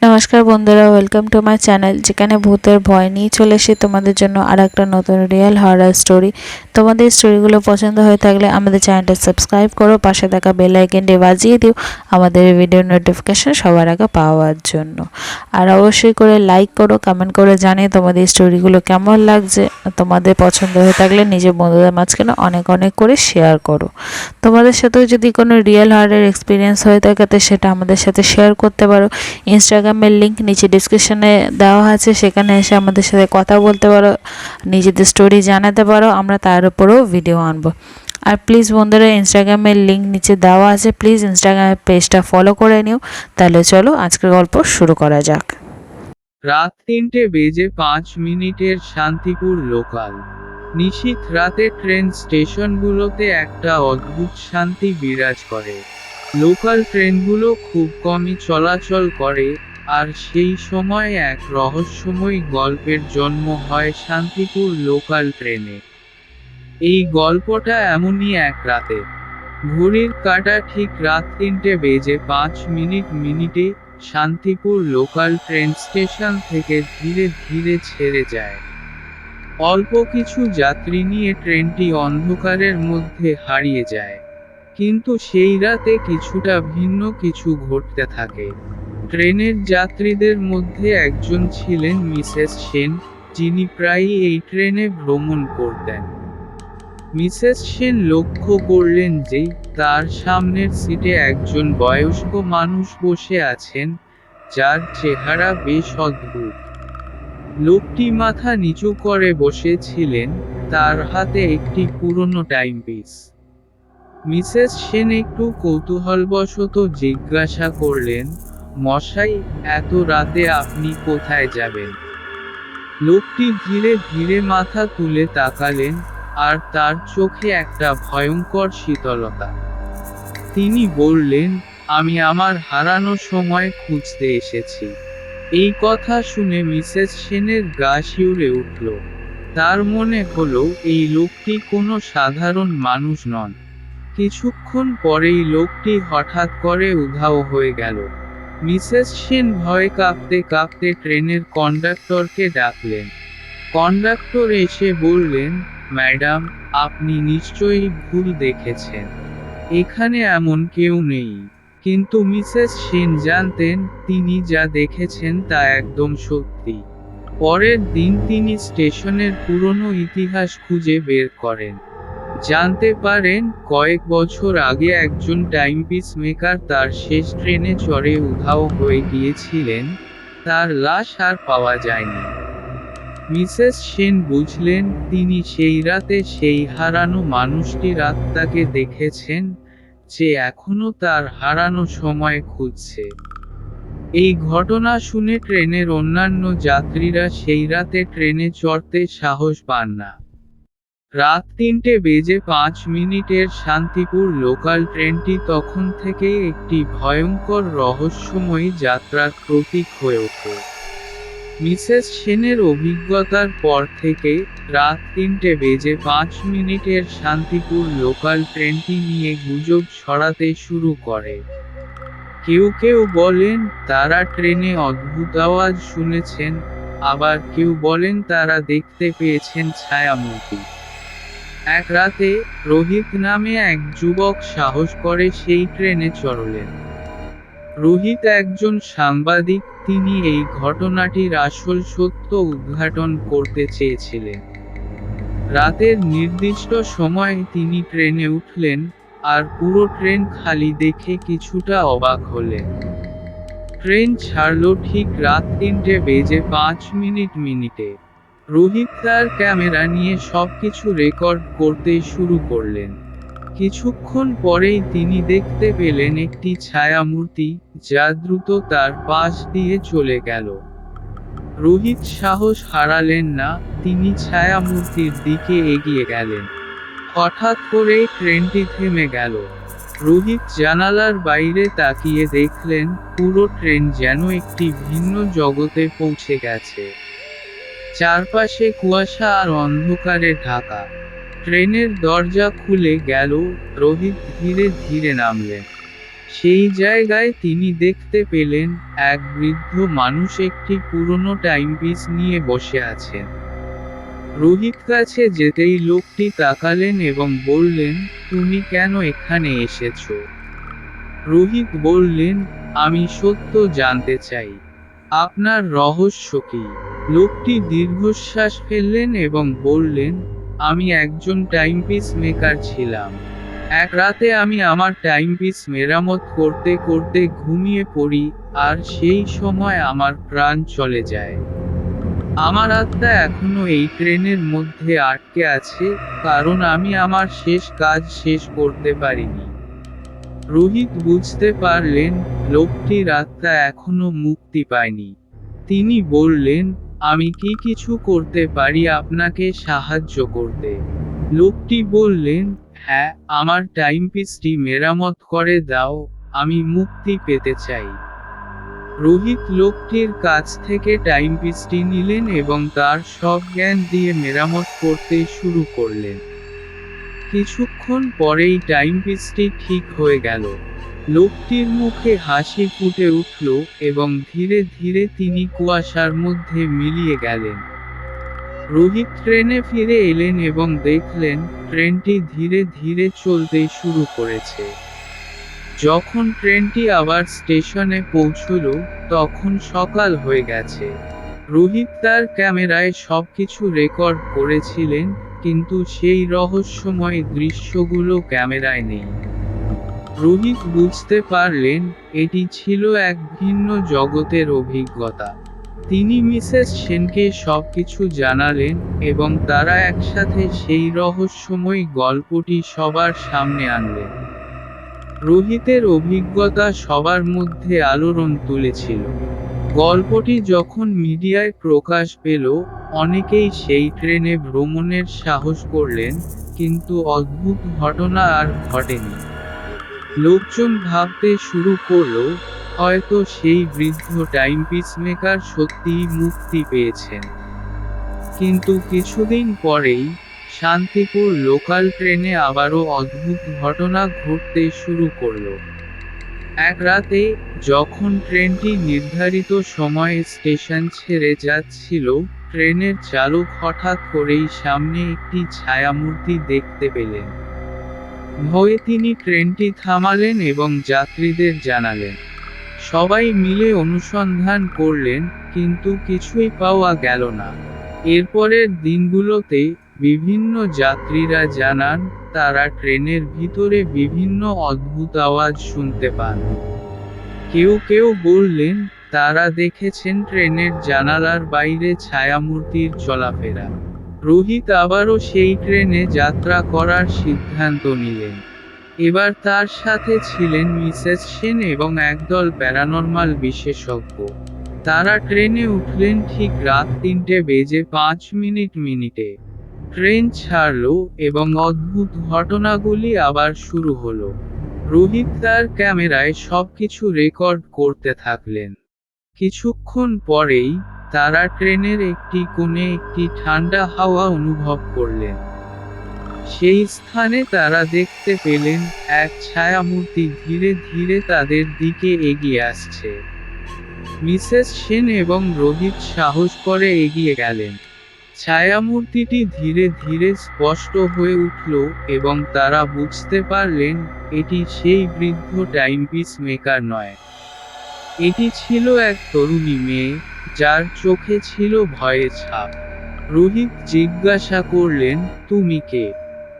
নমস্কার বন্ধুরা, welcome to my channel, যেখানে ভূতের ভয় নিয়ে চলে এসে তোমাদের জন্য আর একটা নতুন রিয়েল হরর স্টোরি। তোমাদের স্টোরিগুলো পছন্দ হয়ে থাকলে আমাদের চ্যানেলটা সাবস্ক্রাইব করো, পাশে থাকা বেল আইকনটি বাজিয়ে দিও আমাদের ভিডিও নোটিফিকেশন সবার আগে পাওয়ার জন্য। আর অবশ্যই করে লাইক করো, কমেন্ট করে জানিয়ে তোমাদের স্টোরিগুলো কেমন লাগছে। তোমাদের পছন্দ হয়ে থাকলে নিজের বন্ধুদের মাঝখানে অনেক অনেক করে শেয়ার করো। তোমাদের সাথেও যদি কোনো রিয়েল হরর এক্সপিরিয়েন্স হয়ে থাকে তো সেটা আমাদের সাথে শেয়ার করতে পারো। ইনস্টাগ্রামের লিঙ্ক নিচে ডিসক্রিপশনে দেওয়া আছে, সেখানে এসে আমাদের সাথে কথা বলতে পারো, নিজেদের স্টোরি জানাতে পারো, আমরা তার উপরেও ভিডিও আনবো। আর প্লিজ বন্ধুরা, ইনস্টাগ্রামের লিঙ্ক নিচে দেওয়া আছে, প্লিজ ইনস্টাগ্রামের পেজটা ফলো করে নিও। তাহলে চলো আজকের গল্প শুরু করা যাক। রাত 3:05 শান্তিপুর লোকাল। নিশীথ রাতে ট্রেন স্টেশনগুলোতে একটা অদ্ভুত শান্তি বিরাজ করে। লোকাল ট্রেনগুলো খুব কমই চলাচল করে, আর সেই সময় এক রহস্যময় গল্পের জন্ম হয় শান্তিপুর লোকাল ট্রেনে। এই গল্পটা এমনই এক রাতে। ঘড়ির কাঁটা ঠিক রাত 3:05 শান্তিপুর লোকাল ট্রেন স্টেশন থেকে ধীরে ধীরে ছেড়ে যায়। অল্প কিছু যাত্রী নিয়ে ট্রেনটি অন্ধকারের মধ্যে হারিয়ে যায়। কিন্তু সেই রাতে কিছুটা ভিন্ন কিছু ঘটতে থাকে। ট্রেনের যাত্রীদের মধ্যে একজন ছিলেন মিসেস সেন, যিনি প্রায়ই এই ট্রেনে ভ্রমণ করতেন। মিসেস সেন লক্ষ্য করলেন যে তার সামনের সিটে একজন বয়স্ক মানুষ বসে আছেন, যার চেহারা বেশ অদ্ভুত। লোকটি মাথা নিচু করে বসেছিলেন, তার হাতে একটি পুরনো টাইমপিস। মিসেস সেন একটু কৌতূহলবশত জিজ্ঞাসা করলেন, মশাই, এত রাতে আপনি কোথায় যাবেন? লোকটি ধীরে ধীরে মাথা তুলে তাকালেন, আর তার চোখে একটা ভয়ঙ্কর শীতলতা। তিনি বললেন, আমি আমার হারানো সময় খুঁজতে এসেছি। এই কথা শুনে মিসেস সেনের গা শিউরে উঠল। তার মনে হলো এই লোকটি কোনো সাধারণ মানুষ নন। কিছুক্ষণ পরেই লোকটি হঠাৎ করে উধাও হয়ে গেল। মিসেস সেন ভয়ে কাঁপতে কাঁপতে ট্রেনের কন্ডাক্টরকে ডাকলেন। কন্ডাক্টর এসে বললেন, ম্যাডাম, আপনি নিশ্চয়ই ভুল দেখেছেন। এখানে এমন কেউ নেই। কিন্তু মিসেস সেন জানতেন, তিনি যা দেখেছেন তা একদম সত্যি। পরের দিন তিনি স্টেশনের পুরনো ইতিহাস খুঁজে বের করেন। জানতে পারেন, কয়েক বছর আগে একজন টাইমপিস মেকার তার শেষ ট্রেনে চড়ে উধাও হয়ে গিয়েছিলেন, তার লাশ আর পাওয়া যায়নি। মিসেস সেন বুঝলেন, তিনি সেই রাতে সেই হারানো মানুষটির আত্মাকে দেখেছেন, যে এখনো তার হারানো সময় খুঁজছে। এই ঘটনা শুনে ট্রেনের অন্যান্য যাত্রীরা সেই রাতে ট্রেনে চড়তে সাহস পান না। রাত 3:05 শান্তিপুর লোকাল ট্রেনটি তখন থেকেই একটি ভয়ঙ্কর রহস্যময়ী যাত্রার প্রতীক হয়ে ওঠে। মিসেস সেনের অভিজ্ঞতার পর থেকে রাত 3:05 শান্তিপুর লোকাল ট্রেনটি নিয়ে গুজব ছড়াতে শুরু করে। কেউ কেউ বলেন তারা ট্রেনে অদ্ভুত আওয়াজ শুনেছেন, আবার কেউ বলেন তারা দেখতে পেয়েছেন ছায়ামূর্তি। এক রাতে রোহিত নামে এক যুবক সাহস করে সেই ট্রেনে চড়লেন। রোহিত একজন সাংবাদিক, তিনি এই ঘটনাটির আসল সত্য উদ্ঘাটন করতে চেয়েছিলেন। রাতের নির্দিষ্ট সময়ে তিনি ট্রেনে উঠলেন, আর পুরো ট্রেন খালি দেখে কিছুটা অবাক হলেন। ট্রেন ছাড়ল ঠিক রাত 3:05 রোহিত তার ক্যামেরা নিয়ে সবকিছু রেকর্ড করতে শুরু করলেন। কিছুক্ষণ পরেই তিনি দেখতে পেলেন একটি ছায়ামূর্তি, যা দ্রুত তার পাশ দিয়ে চলে গেল। রোহিত সাহস হারালেন না, তিনি ছায়ামূর্তির দিকে এগিয়ে গেলেন। হঠাৎ করেই ট্রেনটি থেমে গেল। রোহিত জানালার বাইরে তাকিয়ে দেখলেন, পুরো ট্রেন যেন একটি ভিন্ন জগতে পৌঁছে গেছে। চারপাশে কুয়াশা আর অন্ধকারে ঢাকা। ট্রেনের দরজা খুলে গেল, রোহিত ধীরে ধীরে নামলেন। সেই জায়গায় তিনি দেখতে পেলেন এক বৃদ্ধ মানুষ একটি পুরনো টাইমপিস নিয়ে বসে আছেন। রোহিত কাছে যেতেই লোকটি তাকালেন এবং বললেন, তুমি কেন এখানে এসেছো? রোহিত বললেন, আমি সত্য জানতে চাই। আপনার রহস্য কি? লোকটি দীর্ঘশ্বাস ফেললেন এবং বললেন, আমি একজন টাইমপিস মেকার ছিলাম। এক রাতে আমি আমার টাইমপিস মেরামত করতে করতে ঘুমিয়ে পড়ি, আর সেই সময় আমার প্রাণ চলে যায়। আমার আত্মা এখনো এই ট্রেনের মধ্যে আটকে আছে, কারণ আমি আমার শেষ কাজ শেষ করতে পারিনি। রোহিত বুঝতে পারলেন, লোকটির আত্মা এখনো মুক্তি পায়নি। তিনি বললেন, আমি কি কিছু করতে পারি আপনাকে সাহায্য করতে? লোকটি বললেন, হ্যাঁ, আমার টাইমপিসটি মেরামত করে দাও, আমি মুক্তি পেতে চাই। রোহিত লোকটির কাছ থেকে টাইমপিসটি নিলেন এবং তার সব জ্ঞান দিয়ে মেরামত করতে শুরু করলেন। কিছুক্ষণ পরেই টাইমপিসটি ঠিক হয়ে গেল। লোকটির মুখে হাসি ফুটে উঠল এবং ধীরে ধীরে তিনি কুয়াশার মধ্যে মিলিয়ে গেলেন। রোহিত ট্রেনে ফিরে এলেন এবং দেখলেন ট্রেনটি ধীরে ধীরে চলতে শুরু করেছে। যখন ট্রেনটি আবার স্টেশনে পৌঁছল, তখন সকাল হয়ে গেছে। রোহিত তার ক্যামেরায় সবকিছু রেকর্ড করেছিলেন, কিন্তু সেই রহস্যময় দৃশ্যগুলো ক্যামেরায় নেই। রোহিত বুঝতে পারলেন, এটি ছিল এক ভিন্ন জগতের অভিজ্ঞতা। তিনি মিসেস সেনকে সবকিছু জানালেন, এবং তারা একসাথে সেই রহস্যময় গল্পটি সবার সামনে আনলেন। রোহিতের অভিজ্ঞতা সবার মধ্যে আলোড়ন তুলেছিল। গল্পটি যখন মিডিয়ায় প্রকাশ পেল, অনেকেই সেই ট্রেনে ভ্রমণের সাহস করলেন, কিন্তু অদ্ভুত ঘটনা আর ঘটেনি। লোকজন ভাবতে শুরু করল, হয়তো সেই বৃদ্ধ টাইমপিস মেকার সত্যিই মুক্তি পেয়েছেন। কিন্তু কিছুদিন পরেই শান্তিপুর লোকাল ট্রেনে আবারও অদ্ভুত ঘটনা ঘটতে শুরু করল। এক রাতে, যখন ট্রেনটি নির্ধারিত সময়ে স্টেশন ছেড়ে যাচ্ছিল, ট্রেনের চালক হঠাৎ করেই সামনে একটি ছায়ামূর্তি দেখতে পেলেন। ভয়ে তিনি ট্রেনটি থামালেন এবং যাত্রীদের জানালেন। সবাই মিলে অনুসন্ধান করলেন, কিন্তু কিছুই পাওয়া গেল না। এরপরের দিনগুলোতে বিভিন্ন যাত্রীরা জানান, তারা ট্রেনের ভিতরে বিভিন্ন অদ্ভুত আওয়াজ শুনতে পান। কেউ কেউ বললেন, তারা দেখেছেন ট্রেনের জানালার বাইরে ছায়ামূর্তির চলাফেরা। রোহিত আবারও সেই ট্রেনে যাত্রা করার সিদ্ধান্ত নিলেন। এবার তার সাথে ছিলেন মিসেস সেন এবং একদল প্যারানরমাল বিশেষজ্ঞ। তারা ট্রেনে উঠলেন ঠিক রাত 3:05 ট্রেন ছাড়ল এবং অদ্ভুত ঘটনাগুলি আবার শুরু হলো। রোহিত তার ক্যামেরায় সবকিছু রেকর্ড করতে থাকলেন। কিছুক্ষণ পরেই তারা ট্রেনের একটি কোণে একটি ঠান্ডা হাওয়া অনুভব করলেন। সেই স্থানে তারা দেখতে পেলেন, এক ছায়ামূর্তি ধীরে ধীরে তাদের দিকে এগিয়ে আসছে। মিসেস সেন এবং রোহিত সাহস করে এগিয়ে গেলেন। ছায়ামূর্তিটি ধীরে ধীরে স্পষ্ট হয়ে উঠল এবং তারা বুঝতে পারলেন, এটি সেই বৃদ্ধ টাইমপিস মেকার নয়। এটি ছিল এক তরুণী মেয়ে, যার চোখে ছিল ভয়ের ছাপ। রোহিত জিজ্ঞাসা করলেন, তুমি কে?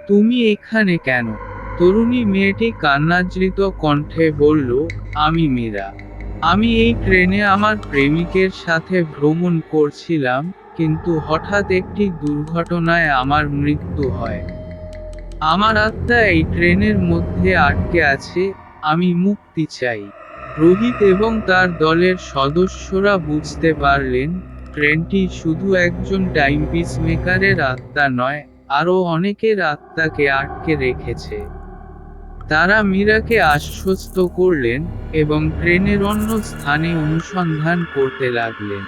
তুমি এখানে কেন? তরুণী মেয়েটি কান্নাজৃত কণ্ঠে বলল, আমি মীরা। আমি এই ট্রেনে আমার প্রেমিকের সাথে ভ্রমণ করছিলাম, কিন্তু হঠাৎ একটি দুর্ঘটনায় আমার মৃত্যু হয়। আমার আত্মা এই ট্রেনের মধ্যে আটকে আছে, আমি মুক্তি চাই। রোহিত এবং তার দলের সদস্যরা বুঝতে পারলেন, ট্রেনটি শুধু একজন টাইমপিস মেকারের আত্মা নয়, আরও অনেকের আত্মাকে আটকে রেখেছে। তারা মীরাকে আশ্বস্ত করলেন এবং ট্রেনের অন্য স্থানে অনুসন্ধান করতে লাগলেন।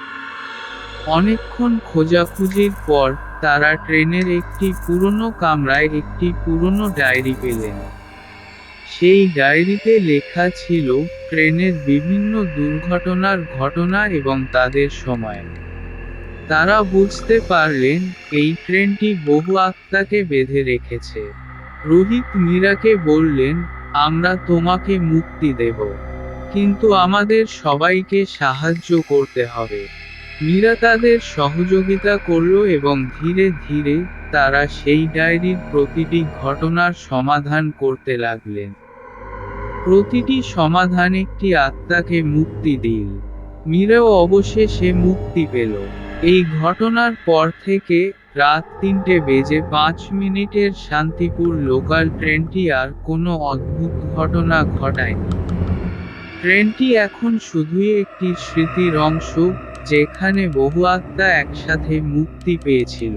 অনেকক্ষণ খোঁজাখুঁজির পর তারা ট্রেনের একটি পুরনো কামরায় একটি পুরনো ডায়েরি পেলেন। সেই ডায়েরিতে লেখা ছিল ট্রেনের বিভিন্ন দুর্ঘটনার ঘটনা এবং তাদের সময়। তারা বুঝতে পারলেন এই ট্রেনটি বহু আত্মাকে বেঁধে রেখেছে। রোহিত মীরাকে বললেন, আমরা তোমাকে মুক্তি দেব, কিন্তু আমাদের সবাইকে সাহায্য করতে হবে। মীরা তাদের সহযোগিতা করল এবং ধীরে ধীরে তারা সেই ডায়েরির প্রতিটি ঘটনার সমাধান করতে লাগলেন। প্রতিটি সমাধান একটি আত্মাকে মুক্তি দিল। মীরাও অবশেষে মুক্তি পেল। এই ঘটনার পর থেকে রাত 3:05 শান্তিপুর লোকাল ট্রেনটি আর কোনো অদ্ভুত ঘটনা ঘটায়নি। ট্রেনটি এখন শুধুই একটি স্মৃতির অংশ, যেখানে বহু আত্মা একসাথে মুক্তি পেয়েছিল।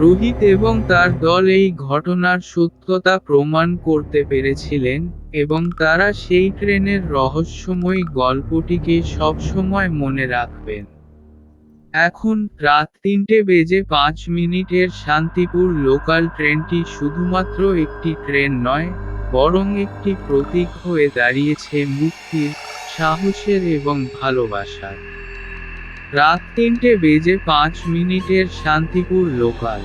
রোহিত এবং তার দল এই ঘটনার সত্যতা প্রমাণ করতে পেরেছিলেন, এবং তারা সেই ট্রেনের রহস্যময় গল্পটিকে সবসময় মনে রাখবেন। এখন রাত 3:05 শান্তিপুর লোকাল ট্রেনটি শুধুমাত্র একটি ট্রেন নয়, বরং একটি প্রতীক হয়ে দাঁড়িয়েছে মুক্তির, সাহসের এবং ভালোবাসার। রাত 3:05 শান্তিপুর লোকাল।